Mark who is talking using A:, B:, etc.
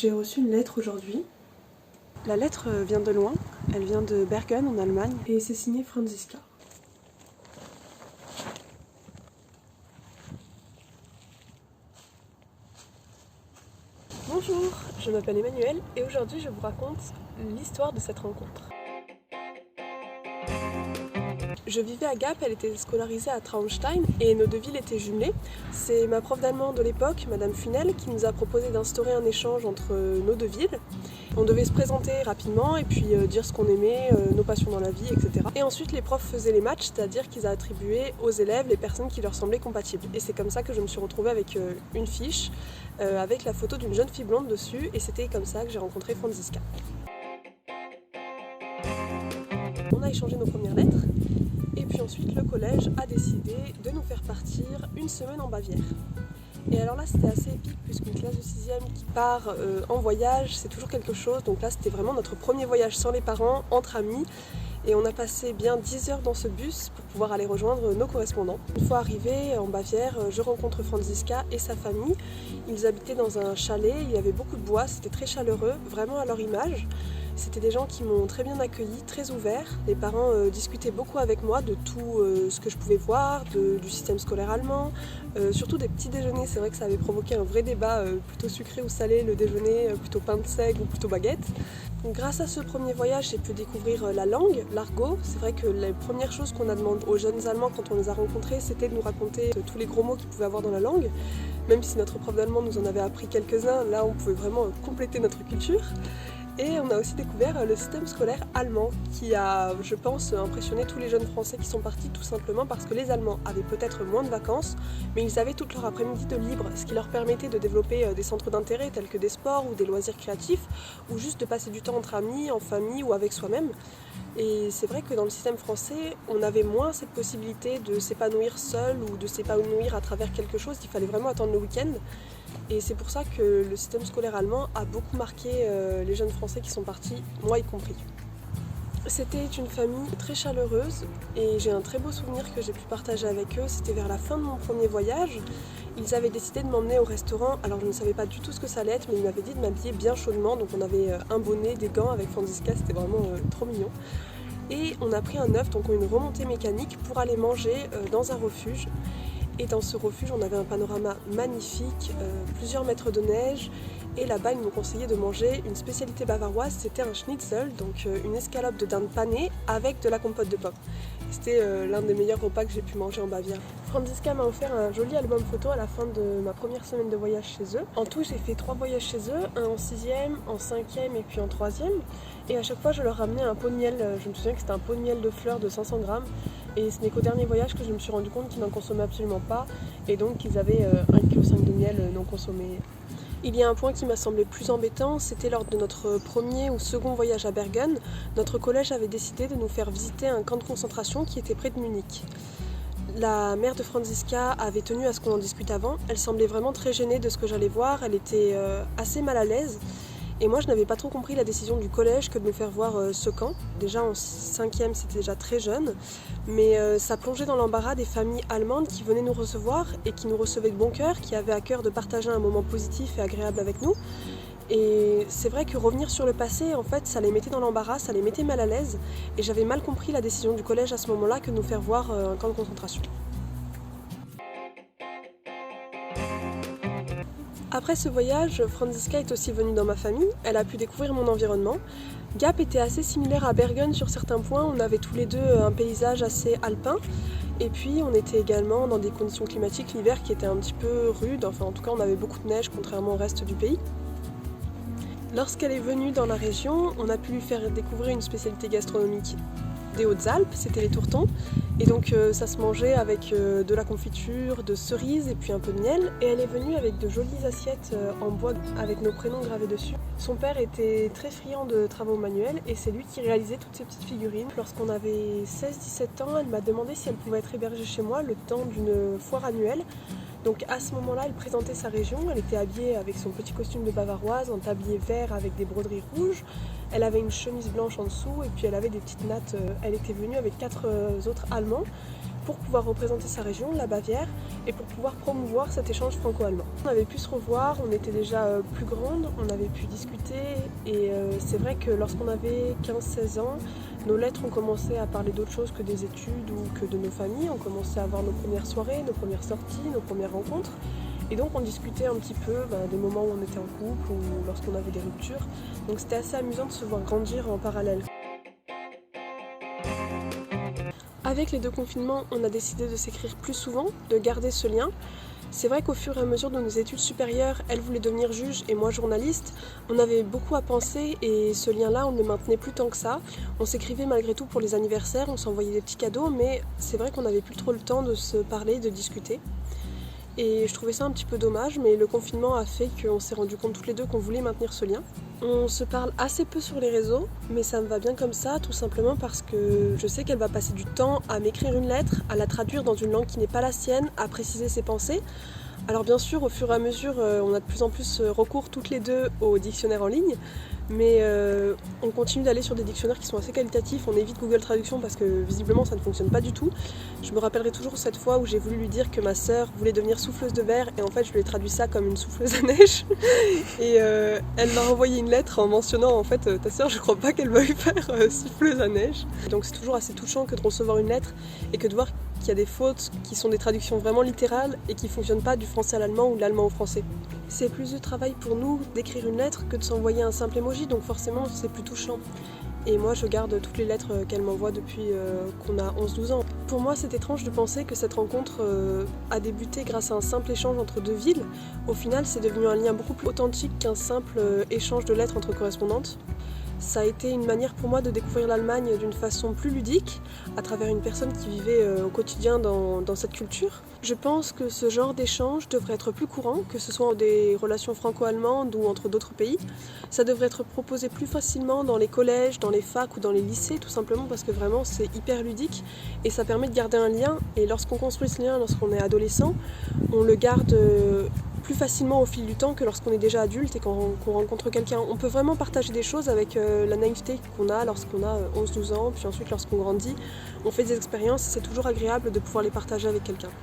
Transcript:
A: J'ai reçu une lettre aujourd'hui. La lettre vient de loin, elle vient de Bergen en Allemagne et c'est signé Franziska. Bonjour, je m'appelle Emmanuelle et aujourd'hui je vous raconte l'histoire de cette rencontre. Je vivais à Gap, elle était scolarisée à Traunstein et nos deux villes étaient jumelées. C'est ma prof d'allemand de l'époque, Madame Funel, qui nous a proposé d'instaurer un échange entre nos deux villes. On devait se présenter rapidement et puis dire ce qu'on aimait, nos passions dans la vie, etc. Et ensuite les profs faisaient les matchs, c'est-à-dire qu'ils attribuaient aux élèves les personnes qui leur semblaient compatibles. Et c'est comme ça que je me suis retrouvée avec une fiche avec la photo d'une jeune fille blonde dessus et c'était comme ça que j'ai rencontré Franziska. On a échangé nos premières lettres. Et puis ensuite, le collège a décidé de nous faire partir une semaine en Bavière. Et alors là, c'était assez épique puisqu'une classe de 6e qui part en voyage, c'est toujours quelque chose. Donc là, c'était vraiment notre premier voyage sans les parents, entre amis. Et on a passé bien 10 heures dans ce bus pour pouvoir aller rejoindre nos correspondants. Une fois arrivés en Bavière, je rencontre Franziska et sa famille. Ils habitaient dans un chalet, il y avait beaucoup de bois, c'était très chaleureux, vraiment à leur image. C'était des gens qui m'ont très bien accueilli, très ouverts. Les parents discutaient beaucoup avec moi de tout ce que je pouvais voir, du système scolaire allemand, surtout des petits déjeuners. C'est vrai que ça avait provoqué un vrai débat, plutôt sucré ou salé le déjeuner, plutôt pain de seigle ou plutôt baguette. Donc, grâce à ce premier voyage, j'ai pu découvrir la langue, l'argot. C'est vrai que les premières choses qu'on a demandé aux jeunes Allemands quand on les a rencontrés, c'était de nous raconter tous les gros mots qu'ils pouvaient avoir dans la langue. Même si notre prof d'allemand nous en avait appris quelques-uns, là on pouvait vraiment compléter notre culture. Et on a aussi découvert le système scolaire allemand qui a, je pense, impressionné tous les jeunes Français qui sont partis tout simplement parce que les Allemands avaient peut-être moins de vacances, mais ils avaient toute leur après-midi de libre, ce qui leur permettait de développer des centres d'intérêt tels que des sports ou des loisirs créatifs, ou juste de passer du temps entre amis, en famille ou avec soi-même. Et c'est vrai que dans le système français, on avait moins cette possibilité de s'épanouir seul ou de s'épanouir à travers quelque chose, il fallait vraiment attendre le week-end. Et c'est pour ça que le système scolaire allemand a beaucoup marqué les jeunes Français qui sont partis, moi y compris. C'était une famille très chaleureuse et j'ai un très beau souvenir que j'ai pu partager avec eux. C'était vers la fin de mon premier voyage. Ils avaient décidé de m'emmener au restaurant. Alors je ne savais pas du tout ce que ça allait être, mais ils m'avaient dit de m'habiller bien chaudement. Donc on avait un bonnet, des gants avec Franziska, c'était vraiment trop mignon. Et on a pris un œuf, donc une remontée mécanique pour aller manger dans un refuge. Et dans ce refuge, on avait un panorama magnifique, plusieurs mètres de neige. Et là-bas, ils nous conseillaient de manger une spécialité bavaroise, c'était un schnitzel, donc une escalope de dinde panée avec de la compote de pommes. C'était l'un des meilleurs repas que j'ai pu manger en Bavière. Franziska m'a offert un joli album photo à la fin de ma première semaine de voyage chez eux. En tout, j'ai fait 3 voyages chez eux, un en 6e, en 5e et puis en 3e. Et à chaque fois, je leur ramenais un pot de miel. Je me souviens que c'était un pot de miel de fleurs de 500 grammes. Et ce n'est qu'au dernier voyage que je me suis rendu compte qu'ils n'en consommaient absolument pas. Et donc qu'ils avaient 1,5 kg de miel non consommé. Il y a un point qui m'a semblé plus embêtant, c'était lors de notre premier ou second voyage à Bergen. Notre collège avait décidé de nous faire visiter un camp de concentration qui était près de Munich. La mère de Franziska avait tenu à ce qu'on en discute avant. Elle semblait vraiment très gênée de ce que j'allais voir, elle était assez mal à l'aise. Et moi je n'avais pas trop compris la décision du collège que de nous faire voir ce camp. Déjà en 5e c'était déjà très jeune, mais ça plongeait dans l'embarras des familles allemandes qui venaient nous recevoir et qui nous recevaient de bon cœur, qui avaient à cœur de partager un moment positif et agréable avec nous. Et c'est vrai que revenir sur le passé, en fait, ça les mettait dans l'embarras, ça les mettait mal à l'aise. Et j'avais mal compris la décision du collège à ce moment-là que de nous faire voir un camp de concentration. Après ce voyage, Franziska est aussi venue dans ma famille, elle a pu découvrir mon environnement. Gap était assez similaire à Bergen sur certains points, on avait tous les deux un paysage assez alpin. Et puis on était également dans des conditions climatiques l'hiver qui étaient un petit peu rudes, enfin en tout cas on avait beaucoup de neige contrairement au reste du pays. Lorsqu'elle est venue dans la région, on a pu lui faire découvrir une spécialité gastronomique des Hautes-Alpes, c'était les tourtons. Et donc ça se mangeait avec de la confiture, de cerises et puis un peu de miel. Et elle est venue avec de jolies assiettes en bois avec nos prénoms gravés dessus. Son père était très friand de travaux manuels et c'est lui qui réalisait toutes ces petites figurines. Lorsqu'on avait 16-17 ans, elle m'a demandé si elle pouvait être hébergée chez moi le temps d'une foire annuelle. Donc à ce moment-là, elle présentait sa région, elle était habillée avec son petit costume de bavaroise, en tablier vert avec des broderies rouges. Elle avait une chemise blanche en dessous et puis elle avait des petites nattes. Elle était venue avec 4 autres Allemands pour pouvoir représenter sa région, la Bavière, et pour pouvoir promouvoir cet échange franco-allemand. On avait pu se revoir, on était déjà plus grandes, on avait pu discuter, et c'est vrai que lorsqu'on avait 15-16 ans, nos lettres ont commencé à parler d'autre chose que des études ou que de nos familles. On commençait à avoir nos premières soirées, nos premières sorties, nos premières rencontres. Et donc on discutait un petit peu des moments où on était en couple ou lorsqu'on avait des ruptures. Donc c'était assez amusant de se voir grandir en parallèle. Avec les 2 confinements, on a décidé de s'écrire plus souvent, de garder ce lien. C'est vrai qu'au fur et à mesure de nos études supérieures, elle voulait devenir juge et moi journaliste. On avait beaucoup à penser et ce lien-là, on ne le maintenait plus tant que ça. On s'écrivait malgré tout pour les anniversaires, on s'envoyait des petits cadeaux, mais c'est vrai qu'on n'avait plus trop le temps de se parler, de discuter. Et je trouvais ça un petit peu dommage, mais le confinement a fait qu'on s'est rendu compte toutes les deux qu'on voulait maintenir ce lien. On se parle assez peu sur les réseaux, mais ça me va bien comme ça, tout simplement parce que je sais qu'elle va passer du temps à m'écrire une lettre, à la traduire dans une langue qui n'est pas la sienne, à préciser ses pensées. Alors bien sûr, au fur et à mesure, on a de plus en plus recours toutes les deux au dictionnaire en ligne, mais on continue d'aller sur des dictionnaires qui sont assez qualitatifs, on évite Google Traduction parce que visiblement ça ne fonctionne pas du tout. Je me rappellerai toujours cette fois où j'ai voulu lui dire que ma sœur voulait devenir souffleuse de verre et en fait je lui ai traduit ça comme une souffleuse à neige et elle m'a envoyé une lettre en mentionnant en fait ta sœur je crois pas qu'elle veuille faire souffleuse à neige. Donc c'est toujours assez touchant que de recevoir une lettre et que de voir qu'il y a des fautes qui sont des traductions vraiment littérales et qui ne fonctionnent pas du français à l'allemand ou de l'allemand au français. C'est plus de travail pour nous d'écrire une lettre que de s'envoyer un simple emoji, donc forcément c'est plus touchant. Et moi je garde toutes les lettres qu'elle m'envoie depuis qu'on a 11-12 ans. Pour moi c'est étrange de penser que cette rencontre a débuté grâce à un simple échange entre 2 villes. Au final c'est devenu un lien beaucoup plus authentique qu'un simple échange de lettres entre correspondantes. Ça a été une manière pour moi de découvrir l'Allemagne d'une façon plus ludique, à travers une personne qui vivait au quotidien dans cette culture. Je pense que ce genre d'échange devrait être plus courant, que ce soit des relations franco-allemandes ou entre d'autres pays. Ça devrait être proposé plus facilement dans les collèges, dans les facs ou dans les lycées, tout simplement parce que vraiment c'est hyper ludique et ça permet de garder un lien. Et lorsqu'on construit ce lien, lorsqu'on est adolescent, on le garde plus facilement au fil du temps que lorsqu'on est déjà adulte et qu'on rencontre quelqu'un. On peut vraiment partager des choses avec la naïveté qu'on a lorsqu'on a 11-12 ans, puis ensuite lorsqu'on grandit, on fait des expériences et c'est toujours agréable de pouvoir les partager avec quelqu'un.